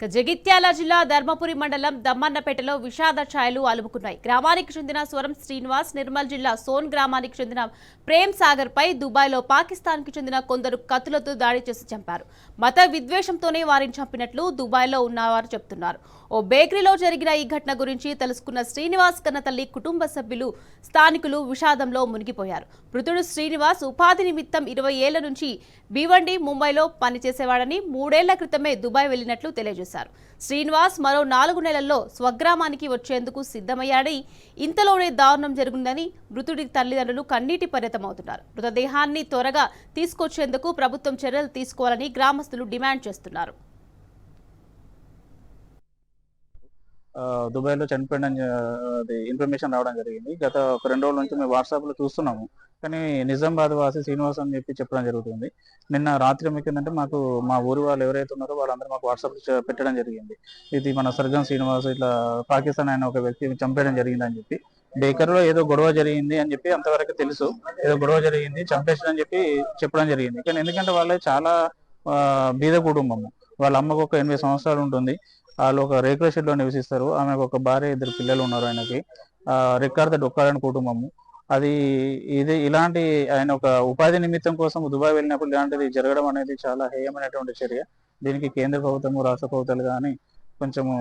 జగిత్యాల జిల్లా ధర్మపురి మండలం దమ్మన్నపేటలో విషాద ఛాయలు అలుముకున్నాయి. గ్రామానికి చెందిన స్వరం శ్రీనివాస్, నిర్మల్ జిల్లా సోన్ గ్రామానికి చెందిన ప్రేమ్ సాగర్ పై దుబాయ్లో పాకిస్తాన్కి చెందిన కొందరు కత్తులతో దాడి చేసి చంపారు. మత విద్వేషంతోనే వారిని చంపినట్లు దుబాయ్లో ఉన్నవారు చెబుతున్నారు. ఓ బేకరీలో జరిగిన ఈ ఘటన గురించి తెలుసుకున్న శ్రీనివాస్ కన్న తల్లి, కుటుంబ సభ్యులు, స్థానికులు విషాదంలో మునిగిపోయారు. మృతుడు శ్రీనివాస్ ఉపాధి నిమిత్తం 20 ఏళ్ల నుంచి భివండి, ముంబైలో పనిచేసేవాడని 3 ఏళ్ల క్రితమే దుబాయ్ వెళ్లినట్లు తెలియజేశారు. శ్రీనివాస్ మరో 4 నెలల్లో స్వగ్రామానికి వచ్చేందుకు సిద్ధమయ్యాడని, ఇంతలోనే దారుణం జరిగిందని మృతుడి తల్లిదండ్రులు కన్నీటి పర్యతమవుతున్నారు. మృతదేహాన్ని త్వరగా తీసుకొచ్చేందుకు ప్రభుత్వం చర్యలు తీసుకోవాలని గ్రామస్తులు డిమాండ్ చేస్తున్నారు. దుబాయ్లో చనిపోయిందని ఇన్ఫర్మేషన్ రావడం జరిగింది. గత ఒక 2 రోజుల నుంచి మేము వాట్సాప్లో చూస్తున్నాము. కానీ నిజామాబాద్ వాసి శ్రీనివాస్ అని చెప్పడం జరుగుతుంది. నిన్న రాత్రి ఏమైందంటే మాకు మా ఊరి వాళ్ళు ఎవరైతే ఉన్నారో వాళ్ళందరూ మాకు వాట్సాప్లో పెట్టడం జరిగింది. ఇది మన సర్గం శ్రీనివాస్ ఇట్లా పాకిస్తాన్ ఆయన ఒక వ్యక్తి చంపేయడం జరిగింది అని చెప్పి. బేకర్లో ఏదో గొడవ జరిగింది అని చెప్పి అంతవరకు తెలుసు. ఏదో గొడవ జరిగింది, చంపేసాడని చెప్పి చెప్పడం జరిగింది. కానీ ఎందుకంటే వాళ్ళే చాలా బీద కుటుంబము. వాళ్ళ అమ్మకు ఒక 8 సంవత్సరాలు ఉంటుంది. వాళ్ళు ఒక రేకుల షెడ్లో నివసిస్తారు. ఆమెకు ఒక భార్య, 2 పిల్లలు ఉన్నారు. ఆయనకి రెక్కాడితే డొక్కాడని కుటుంబము. అది ఇలాంటి ఆయన ఒక ఉపాధి నిమిత్తం కోసం దుబాయ్ వెళ్ళినప్పుడు ఇలాంటిది జరగడం అనేది చాలా హేయమైనటువంటి చర్య. దీనికి కేంద్ర ప్రభుత్వము, రాష్ట్ర ప్రభుత్వాలు కానీ కొంచెము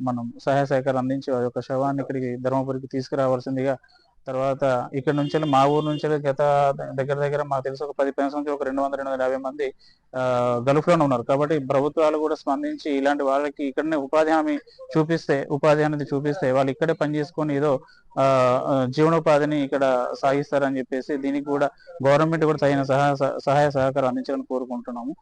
మనం సహాయ సహకారం అందించి ఆ యొక్క శవాన్ని ఇక్కడికి ధర్మపురికి తీసుకురావాల్సిందిగా. తర్వాత ఇక్కడ నుంచి మా ఊరు నుంచి గత దగ్గర మాకు తెలిసి ఒక 10-15 సంవత్సరాలు ఒక 200-250 మంది గల్ఫ్ లోనే ఉన్నారు. కాబట్టి ప్రభుత్వాలు కూడా స్పందించి ఇలాంటి వాళ్ళకి ఇక్కడనే ఉపాధి అనేది చూపిస్తే వాళ్ళు ఇక్కడే పని చేసుకొని ఏదో జీవనోపాధిని ఇక్కడ సాగిస్తారని చెప్పేసి దీనికి కూడా గవర్నమెంట్ కూడా తగిన సహాయ సహకారం అందించాలని కోరుకుంటున్నాము.